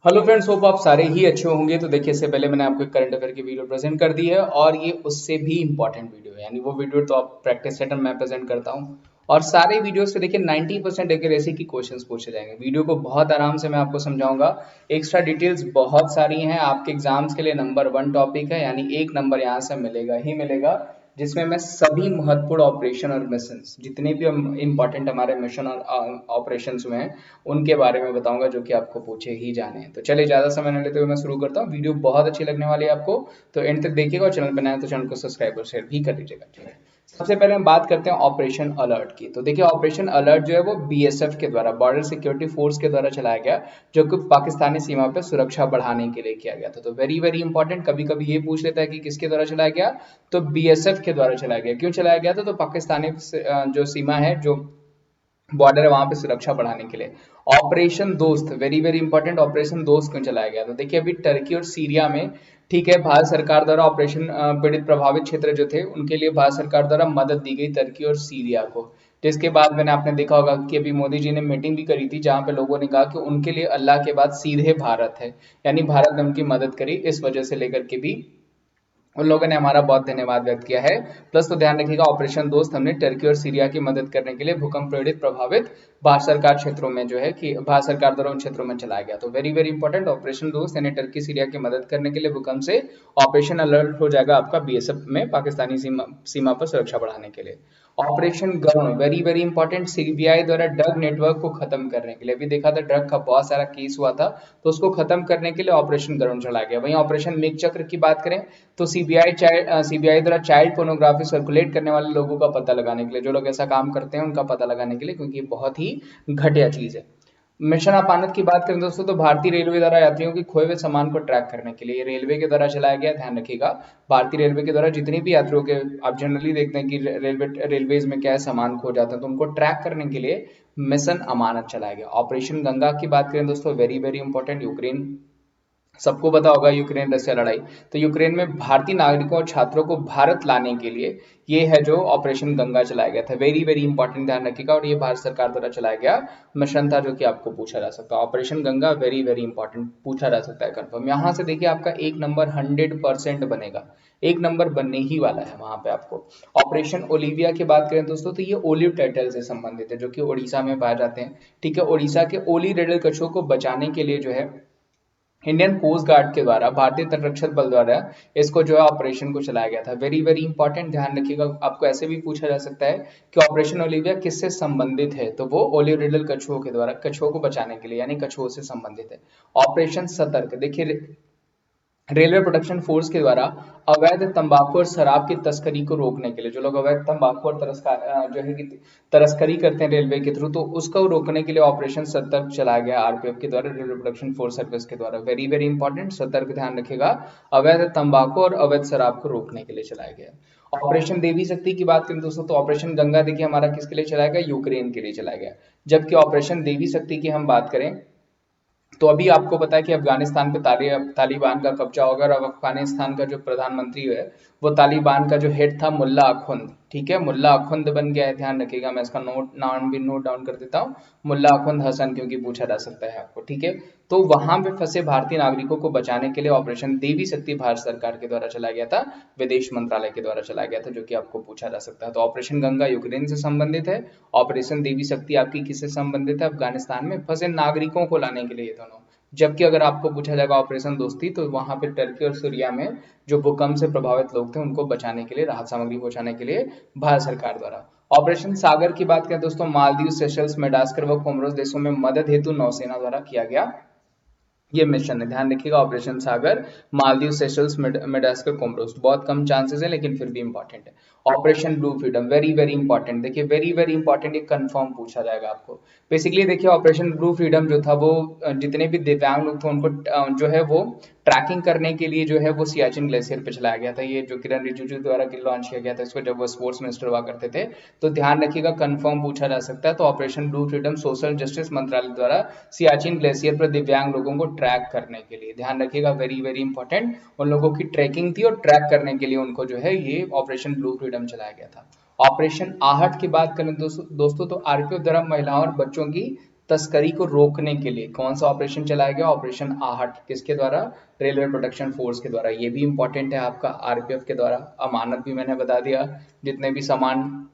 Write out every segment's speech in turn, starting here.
Hello friends, hope आप सारे ही अच्छे होंगे। तो देखिए, इससे पहले मैंने आपको एक करंट अफेयर की वीडियो प्रेजेंट कर दी है और ये उससे भी इंपॉर्टेंट वीडियो है। यानी वो वीडियो तो आप प्रैक्टिस सेट मैं प्रेजेंट करता हूँ और सारे वीडियोस पे देखिए 90% एक्यूरेसी की क्वेश्चंस पूछे जाएंगे। वीडियो को बहुत आराम से मैं आपको समझाऊंगा। एक्स्ट्रा डिटेल्स बहुत सारी हैं आपके एग्जाम्स के लिए। नंबर 1 टॉपिक है, यानी 1 नंबर यहाँ से मिलेगा ही मिलेगा, जिसमें मैं सभी महत्वपूर्ण ऑपरेशन और मिशन, जितने भी इंपॉर्टेंट हमारे मिशन और ऑपरेशंस में हैं, उनके बारे में बताऊंगा, जो कि आपको पूछे ही जाने हैं। तो चलिए, ज्यादा समय न लेते हुए मैं शुरू करता हूँ। वीडियो बहुत अच्छी लगने वाली है आपको, तो एंड तक देखिएगा और चैनल पर नया है तो चैनल को सब्सक्राइब और शेयर भी कर लीजिएगा। चलिए, सबसे पहले हम बात करते हैं ऑपरेशन अलर्ट की। तो देखिए, ऑपरेशन अलर्ट जो है वो बीएसएफ के द्वारा, बॉर्डर सिक्योरिटी फोर्स के द्वारा चलाया गया, जो कि पाकिस्तानी सीमा पर सुरक्षा बढ़ाने के लिए किया गया था। तो वेरी वेरी इंपॉर्टेंट, कभी कभी ये पूछ लेता है कि किसके द्वारा चलाया गया, तो बीएसएफ के द्वारा चलाया गया। क्यों चलाया गया था, तो पाकिस्तानी जो सीमा है, जो बॉर्डर है, वहां पे सुरक्षा बढ़ाने के लिए। ऑपरेशन दोस्त, वेरी वेरी इंपॉर्टेंट, ऑपरेशन दोस्त क्यों चलाया गया? तो देखिए, अभी टर्की और सीरिया में, ठीक है, भारत सरकार द्वारा ऑपरेशन पीड़ित प्रभावित क्षेत्र जो थे उनके लिए भारत सरकार द्वारा मदद दी गई टर्की और सीरिया को। जिसके बाद मैंने आपने देखा होगा कि अभी मोदी जी ने मीटिंग भी करी थी, जहां पे लोगों ने कहा कि उनके लिए अल्लाह के बाद सीधे भारत है, यानी भारत ने उनकी मदद करी। इस वजह से लेकर के भी उन लोगों ने हमारा बहुत धन्यवाद व्यक्त किया है। प्लस तो ध्यान रखिएगा, ऑपरेशन दोस्त हमने टर्की और सीरिया की मदद करने के लिए भूकंप पीड़ित प्रभावित भारत सरकार क्षेत्रों में, जो है कि भारत सरकार द्वारा उन क्षेत्रों में चलाया गया। तो वेरी वेरी इंपॉर्टेंट, ऑपरेशन दोस्त यानी टर्की सीरिया की मदद करने के लिए भूकंप से ऑपरेशन अलर्ट हो जाएगा आपका बीएसएफ में, पाकिस्तानी सीमा पर सुरक्षा बढ़ाने के लिए। Operation Garun, very very important, CBI द्वारा ड्रग नेटवर्क को खत्म करने के लिए। अभी देखा था ड्रग का बहुत सारा केस हुआ था, तो उसको खत्म करने के लिए ऑपरेशन गरुण चलाया गया। वहीं ऑपरेशन मेघ चक्र की बात करें तो सीबीआई द्वारा चाइल्ड पोर्नोग्राफी सर्कुलेट करने वाले लोगों का पता लगाने के लिए, जो लोग ऐसा काम करते हैं उनका पता लगाने के लिए, क्योंकि ये बहुत ही घटिया चीज है। मिशन अपानत की बात करें दोस्तों, तो भारतीय रेलवे द्वारा यात्रियों के खोए हुए सामान को ट्रैक करने के लिए, ये रेलवे के द्वारा चलाया गया। ध्यान रखिएगा, भारतीय रेलवे के द्वारा जितनी भी यात्रियों के, आप जनरली देखते हैं कि रेलवेज में क्या है, सामान खो जाता है, तो उनको ट्रैक करने के लिए मिशन अमानत चलाया गया। ऑपरेशन गंगा की बात करें दोस्तों, वेरी वेरी इंपॉर्टेंट, यूक्रेन, सबको पता होगा यूक्रेन रशिया लड़ाई, तो यूक्रेन में भारतीय नागरिकों और छात्रों को भारत लाने के लिए ये है जो ऑपरेशन गंगा चलाया गया था। वेरी वेरी इंपॉर्टेंट, ध्यान रखिएगा, और ये भारत सरकार द्वारा चलाया गया मिशन था, जो कि आपको पूछा जा सकता है। Operation Ganga very very important, पूछा जा सकता है कंफर्म। यहाँ से देखिए, आपका एक नंबर 100% बनेगा, एक नंबर बनने ही वाला है वहां पे आपको। ऑपरेशन ओलिविया की बात करें दोस्तों, तो ये ओलिव टर्टल से संबंधित है, जो कि उड़ीसा में पाए जाते हैं। ठीक है, उड़ीसा के ओली रेडल कछुओं को बचाने के लिए जो है इंडियन कोस्ट गार्ड के द्वारा, भारतीय तटरक्षक बल द्वारा इसको जो है ऑपरेशन को चलाया गया था। वेरी वेरी इंपॉर्टेंट, ध्यान रखिएगा, आपको ऐसे भी पूछा जा सकता है कि ऑपरेशन ओलिविया किससे संबंधित है, तो वो ओलिव रिडल कछुओं के द्वारा, कछुओं को बचाने के लिए, यानी कछुओं से संबंधित है। ऑपरेशन सतर्क, देखिए, रेलवे प्रोटेक्शन फोर्स के द्वारा अवैध तंबाकू और शराब की तस्करी को रोकने के लिए, जो लोग अवैध तंबाकू और जो है कि तस्करी करते हैं रेलवे के थ्रू, तो उसको रोकने के लिए ऑपरेशन सतर्क चलाया गया आरपीएफ के द्वारा, रेलवे प्रोटेक्शन फोर्स सर्विस के द्वारा। वेरी वेरी इंपॉर्टेंट, सतर्क, ध्यान रखिएगा, अवैध तंबाकू और अवैध शराब को रोकने के लिए चलाया गया। ऑपरेशन देवी शक्ति की बात करें दोस्तों, तो ऑपरेशन गंगा देखिए हमारा किसके लिए चलाया गया, यूक्रेन के लिए चलाया गया। जबकि ऑपरेशन देवी शक्ति की हम बात करें, तो अभी आपको पता है कि अफगानिस्तान पे तालिबान का कब्जा होगा, और अफगानिस्तान का जो प्रधानमंत्री है वो तालिबान का जो हेड था मुल्ला अखुंद, ठीक है, मुल्ला अखुंद बन गया है। ध्यान रखिएगा, मैं इसका नाम भी नोट डाउन कर देता हूँ, मुल्ला अखुंद हसन, क्योंकि पूछा जा सकता है आपको। ठीक है, तो वहां पे फंसे भारतीय नागरिकों को बचाने के लिए ऑपरेशन देवी शक्ति भारत सरकार के द्वारा चलाया गया था, विदेश मंत्रालय के द्वारा चलाया गया था, जो कि आपको पूछा जा सकता है। तो ऑपरेशन गंगा यूक्रेन से संबंधित है, ऑपरेशन देवी शक्ति आपकी किससे संबंधित है, अफगानिस्तान में फंसे नागरिकों को लाने के लिए, ये दोनों। जबकि अगर आपको पूछा जाएगा ऑपरेशन दोस्ती, तो वहां पे टर्की और सीरिया में जो भूकंप से प्रभावित लोग थे उनको बचाने के लिए, राहत सामग्री पहुंचाने के लिए भारत सरकार द्वारा। ऑपरेशन सागर की बात करें दोस्तों, मालदीव, सेशल्स, मेडास्कर व कोमोरोस देशों में मदद हेतु नौसेना द्वारा किया गया ये मिशन है। ध्यान रखिएगा, ऑपरेशन सागर, मालदीव, सेशल्स, मेडास्कर, कोमोरोस, बहुत कम चांसेस है लेकिन फिर भी इंपॉर्टेंट है। Operation blue freedom, very very important, देखिए वेरी वेरी इंपॉर्टेंट, ये कंफर्म पूछा जाएगा आपको। बेसिकली देखिए, ऑपरेशन ब्लू फ्रीडम जो था वो जितने भी दिव्यांग लोग थे उनको जो है वो ट्रैकिंग करने के लिए जो है वो सियाचिन ग्लेशियर पे चलाया गया था। ये जो किरण रिजिजू द्वारा लॉन्च किया गया था इसको, जब वो स्पोर्ट्स मिनिस्टर हुआ करते थे। तो ध्यान रखिएगा, कंफर्म पूछा जा सकता है। तो operation blue freedom social justice मंत्रालय द्वारा सियाचिन ग्लेशियर पर दिव्यांग लोगों को ट्रैक करने के लिए, ध्यान रखिएगा, वेरी वेरी इंपॉर्टेंट, उन लोगों की ट्रैकिंग थी और ट्रैक करने के लिए उनको जो है ये ऑपरेशन ब्लू फ्रीडम चलाया गया था। ऑपरेशन आहट की बात करें दोस्तों, तो आरपीएफ द्वारा महिलाओं और बच्चों की तस्करी को रोकने के लिए कौन सा ऑपरेशन चलाया गया? ऑपरेशन आहट। किसके द्वारा? रेलवे प्रोटेक्शन फोर्स के द्वारा। ये भी इंपॉर्टेंट है आपका, आरपीएफ के द्वारा। अमानत भी मैंने बता दिया, जितने भी सामान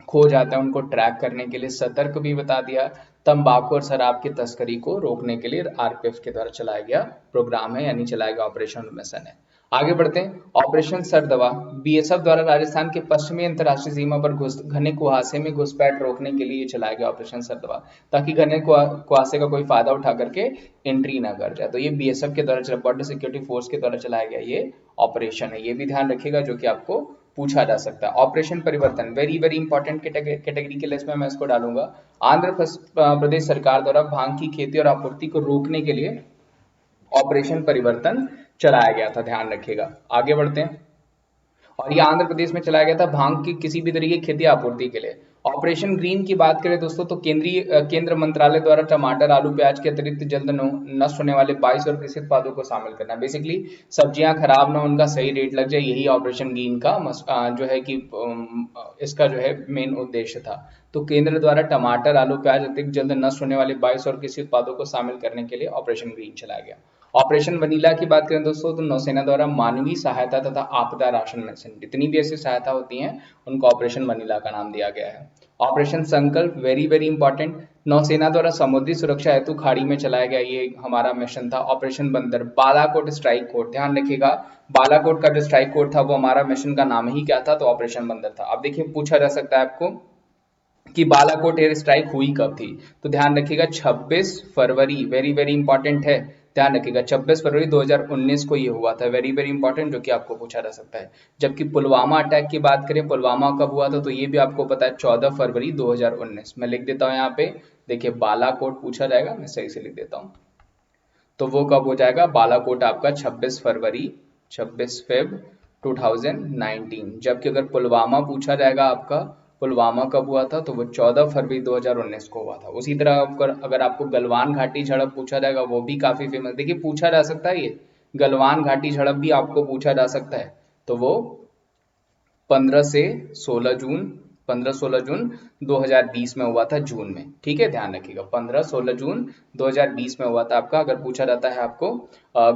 खो जाता है उनको ट्रैक करने के लिए। सतर्क भी बता दिया। तंबाकू और शराब की तस्करी को रोकने के लिए आरपीएफ के द्वारा चलाया गया प्रोग्राम है, यानी चलाया गया ऑपरेशन मिशन है। आगे बढ़ते हैं। ऑपरेशन सरदवा बीएसएफ द्वारा राजस्थान के पश्चिमी अंतर्राष्ट्रीय सीमा पर घने कुहासे में घुसपैठ रोकने के लिए चलाया गया ऑपरेशन सरदवा, ताकि घने कुहासे का कोई फायदा उठा करके एंट्री ना कर जाए। तो ये बीएसएफ के द्वारा, बॉर्डर सिक्योरिटी फोर्स के द्वारा चलाया गया ये ऑपरेशन है। ये भी ध्यान रखिएगा, जो कि आपको पूछा जा सकता है। ऑपरेशन परिवर्तन वेरी वेरी इंपॉर्टेंट कैटेगरी के लिस्ट में मैं इसको डालूंगा। आंध्र प्रदेश सरकार द्वारा भांग की खेती और आपूर्ति को रोकने के लिए ऑपरेशन परिवर्तन चलाया गया था, ध्यान रखिएगा। आगे बढ़ते हैं। और ये आंध्र प्रदेश में चलाया गया था भांग की किसी भी तरीके की खेती आपूर्ति के लिए। ऑपरेशन ग्रीन की बात करें दोस्तों, तो केंद्र मंत्रालय द्वारा टमाटर, आलू, प्याज के अतिरिक्त जल्द नष्ट होने वाले 22 और कृषि उत्पादों को शामिल करना। बेसिकली सब्जियां खराब ना, उनका सही रेट लग जाए, यही ऑपरेशन ग्रीन का जो है कि इसका जो है मेन उद्देश्य था। तो केंद्र द्वारा टमाटर, आलू, प्याज अतिरिक्त जल्द नष्ट होने वाले 22 और कृषि उत्पादों को शामिल करने के लिए ऑपरेशन ग्रीन चलाया गया। ऑपरेशन वनीला की बात करें दोस्तों, तो नौसेना द्वारा मानवीय सहायता तथा आपदा राशन मिशन, जितनी भी ऐसी सहायता होती हैं उनको ऑपरेशन वनीला का नाम दिया गया है। ऑपरेशन संकल्प वेरी वेरी इंपॉर्टेंट, नौसेना द्वारा समुद्री सुरक्षा हेतु खाड़ी में चलाया गया ये हमारा मिशन था। ऑपरेशन बंदर, बालाकोट स्ट्राइक कोड, ध्यान रखिएगा, बालाकोट का जो स्ट्राइक कोड था वो हमारा मिशन का नाम ही क्या था? तो ऑपरेशन बंदर था। अब देखिए पूछा जा सकता है आपको कि बालाकोट एयर स्ट्राइक हुई कब थी? तो ध्यान रखिएगा 26 फरवरी, वेरी वेरी इंपॉर्टेंट है, ध्यान रखिएगा 26 फरवरी 2019 को ये हुआ था, वेरी वेरी इंपॉर्टेंट, जो कि आपको पूछा जा सकता है। जबकि पुलवामा अटैक की बात करें, पुलवामा कब हुआ था? तो ये भी आपको पता है 14 फरवरी 2019। मैं लिख देता हूँ यहाँ पे, देखिए बालाकोट पूछा जाएगा, मैं सही से लिख देता हूँ, तो वो कब हो जाएगा? बालाकोट आपका 26 फरवरी 26 फेब 2019। जबकि अगर पुलवामा पूछा जाएगा आपका, पुलवामा कब हुआ था? तो वो 14 फरवरी 2019 को हुआ था। उसी तरह अगर आपको गलवान घाटी झड़प पूछा जाएगा, वो भी काफी फेमस, देखिए पूछा जा सकता है, ये गलवान घाटी झड़प भी आपको पूछा जा सकता है। तो वो 15 से 16 जून 15-16 जून 2020 में हुआ था, जून में, ठीक है, ध्यान रखिएगा 15-16 जून 2020 में हुआ था आपका। अगर पूछा जाता है आपको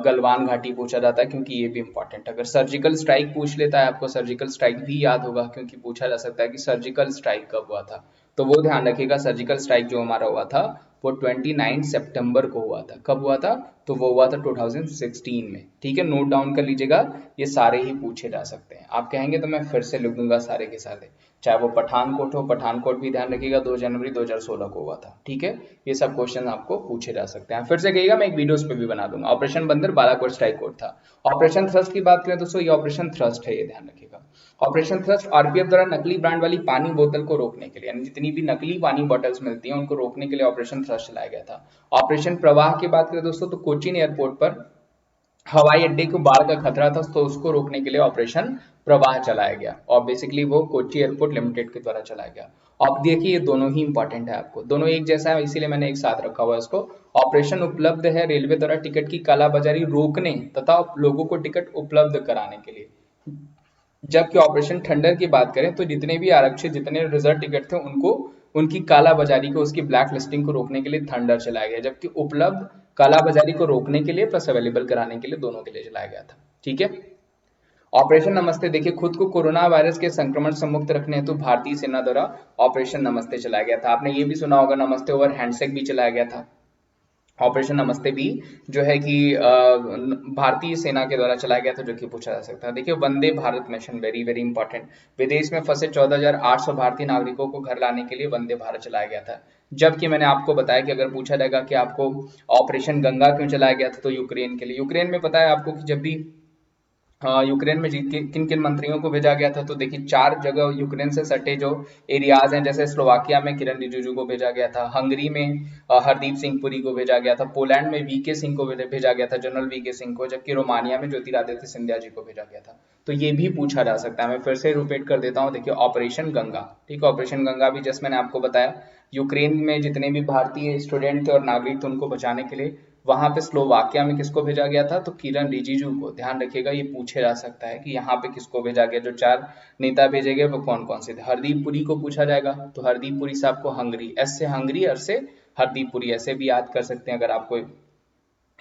गलवान घाटी पूछा जाता है, क्योंकि ये भी इंपॉर्टेंट है। अगर सर्जिकल स्ट्राइक पूछ लेता है आपको, सर्जिकल स्ट्राइक भी याद होगा, क्योंकि पूछा जा सकता है कि सर्जिकल स्ट्राइक कब हुआ था, तो वो ध्यान रखिएगा। सर्जिकल स्ट्राइक जो हमारा हुआ था वो 29 सितंबर को हुआ था। कब हुआ था? तो वो हुआ था 2016 में, ठीक है, नोट डाउन कर लीजिएगा, ये सारे ही पूछे जा सकते हैं। आप कहेंगे तो मैं फिर से लिख दूंगा सारे के सारे, चाहे वो पठानकोट हो, पठानकोट भी ध्यान रखिएगा 2 जनवरी 2016 को हुआ था, ठीक है। ये सब क्वेश्चन आपको पूछे जा सकते हैं, फिर से कहिएगा, मैं एक वीडियो पे भी बना दूंगा। ऑपरेशन बंदर, बालाकोट स्ट्राइक कोड था। ऑपरेशन थ्रस्ट की बात करें दोस्तों, ये ऑपरेशन थ्रस्ट है, ये ध्यान रखिएगा। ऑपरेशन थ्रस्ट आरपीएफ द्वारा नकली ब्रांड वाली पानी बोतल को रोकने के लिए, यानी जितनी भी नकली पानी बोतल्स मिलती हैं उनको रोकने के लिए ऑपरेशन थ्रस्ट चलाया गया था। ऑपरेशन प्रवाह की बात करें दोस्तों, तो कोचीन एयरपोर्ट पर हवाई अड्डे को बाढ़ का खतरा था, तो उसको रोकने के लिए ऑपरेशन प्रवाह चलाया गया, और बेसिकली वो कोची एयरपोर्ट लिमिटेड के द्वारा चलाया गया। अब देखिए ये दोनों ही इंपॉर्टेंट है, आपको दोनों एक जैसा है, इसीलिए मैंने एक साथ रखा हुआ है इसको। ऑपरेशन उपलब्ध है रेलवे द्वारा टिकट की कालाबाजारी रोकने तथा लोगों को टिकट उपलब्ध कराने के लिए। जबकि ऑपरेशन थंडर की बात करें, तो जितने भी आरक्षित, जितने रिजर्व टिकट थे, उनको उनकी कालाबाजारी को, उसकी ब्लैक लिस्टिंग को रोकने के लिए थंडर चलाया गया। जबकि उपलब्ध कालाबाजारी को रोकने के लिए प्लस अवेलेबल कराने के लिए, दोनों के लिए चलाया गया था, ठीक है। ऑपरेशन नमस्ते, देखिए खुद को कोरोना वायरस के संक्रमण से मुक्त रखने हेतु भारतीय सेना द्वारा ऑपरेशन नमस्ते चलाया गया था। आपने ये भी सुना होगा, नमस्ते ओवर हैंडशेक भी चलाया गया था। ऑपरेशन नमस्ते भी जो है कि भारतीय सेना के द्वारा चलाया गया था, जो कि पूछा जा सकता है। देखिए Vande Bharat mission, very very important, विदेश में फंसे 14,800 भारतीय नागरिकों को घर लाने के लिए वंदे भारत चलाया गया था। जबकि मैंने आपको बताया कि अगर पूछा जाएगा कि आपको ऑपरेशन गंगा क्यों चलाया गया था, तो यूक्रेन के लिए। यूक्रेन में पता है आपको कि जब भी यूक्रेन में किन किन मंत्रियों को भेजा गया था, तो देखिए 4 जगह यूक्रेन से सटे जो एरियाज हैं, जैसे स्लोवाकिया में किरण रिजिजू को भेजा गया था, हंगरी में हरदीप सिंह पुरी को भेजा गया था, पोलैंड में वीके सिंह को भेजा गया था, जनरल वीके सिंह को, जबकि रोमानिया में ज्योतिरादित्य सिंधिया जी को भेजा गया था। तो ये भी पूछा जा सकता है, मैं फिर से रिपीट कर देता हूँ। देखिए ऑपरेशन गंगा, ठीक है, ऑपरेशन गंगा भी जस्ट मैंने आपको बताया, यूक्रेन में जितने भी भारतीय स्टूडेंट थे और नागरिक थे उनको बचाने के लिए। वहां पे स्लोवाकिया में किसको भेजा गया था, तो किरण रिजिजू को। ध्यान रखिएगा, ये पूछे जा सकता है कि यहाँ पे किसको भेजा गया, जो 4 नेता भेजे गए वो कौन कौन से थे। हरदीप पुरी को पूछा जाएगा, तो हरदीप पुरी साहब को हंगरी, एस से हंगरी, अर से हरदीप पुरी ऐसे भी याद कर सकते हैं अगर आपको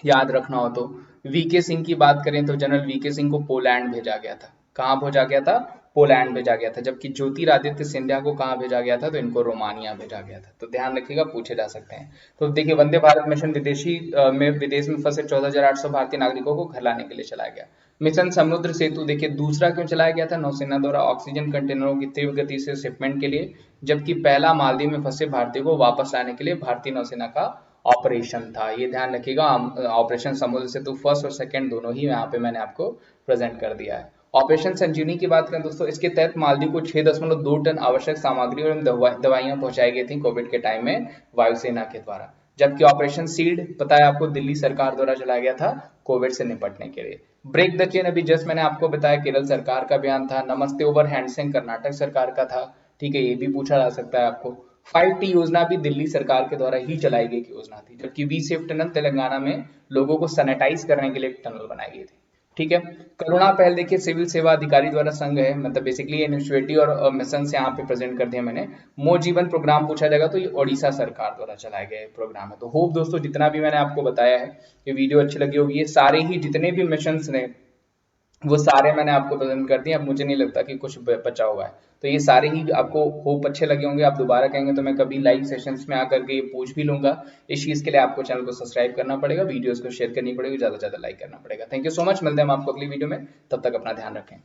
याद रखना हो तो। वीके सिंह की बात करें तो जनरल वीके सिंह को पोलैंड भेजा गया था। कहाँ भेजा गया था? पोलैंड भेजा गया था। जबकि ज्योतिरादित्य सिंधिया को कहाँ भेजा गया था? तो इनको रोमानिया भेजा गया था। तो ध्यान रखिएगा, पूछे जा सकते हैं। तो देखिए, वंदे भारत मिशन विदेश में फंसे 14,800 भारतीय नागरिकों को घर लाने के लिए चलाया गया। मिशन समुद्र सेतु देखिए दूसरा क्यों चलाया गया था? नौसेना द्वारा ऑक्सीजन कंटेनरों की तीव्र गति से शिपमेंट के लिए, जबकि पहला मालदीव में फंसे भारतीयों को वापस लाने के लिए भारतीय नौसेना का ऑपरेशन था। ये ध्यान रखिएगा, ऑपरेशन समुद्र सेतु फर्स्ट और सेकंड दोनों ही यहाँ पे मैंने आपको प्रेजेंट कर दिया है। ऑपरेशन संजीवनी की बात करें दोस्तों, इसके तहत मालदीव को 6.2 टन आवश्यक सामग्री और दवाइयां पहुंचाई गई थी कोविड के टाइम में वायुसेना के द्वारा। जबकि ऑपरेशन सील्ड पता है आपको, दिल्ली सरकार द्वारा चलाया गया था कोविड से निपटने के लिए। ब्रेक द चेन अभी जस्ट मैंने आपको बताया केरल सरकार का अभियान था। नमस्ते ओवर हैंडसिंग कर्नाटक सरकार का था। ठीक है, ये भी पूछा जा सकता है आपको। 5T योजना भी दिल्ली सरकार के द्वारा ही चलाई गई योजना थी। जबकि वी सेफ टनल तेलंगाना में लोगों को सैनिटाइज करने के लिए एक टनल बनाई गई थी। ठीक है, करुणा पहल देखिए सिविल सेवा अधिकारी द्वारा संघ है, मतलब बेसिकली इनिशिएटिव और मिशन से यहाँ पे प्रेजेंट कर दिया मैंने। मो जीवन प्रोग्राम पूछा जाएगा तो ये ओडिशा सरकार द्वारा चलाए गए प्रोग्राम है। तो होप दोस्तों जितना भी मैंने आपको बताया है ये वीडियो अच्छी लगी होगी। ये सारे ही जितने भी मिशन ने वो सारे मैंने आपको प्रेजेंट कर दिए। अब मुझे नहीं लगता कि कुछ बचा हुआ है। तो ये सारे ही आपको होप अच्छे लगे होंगे। आप दोबारा कहेंगे तो मैं कभी लाइव सेशंस में आकर के ये पूछ भी लूंगा। इस चीज के लिए आपको चैनल को सब्सक्राइब करना पड़ेगा, वीडियोस को शेयर करनी पड़ेगी, ज्यादा से ज्यादा लाइक करना पड़ेगा। थैंक यू सो मच, मिलते हैं हम आपको अगली वीडियो में। तब तक अपना ध्यान रखें।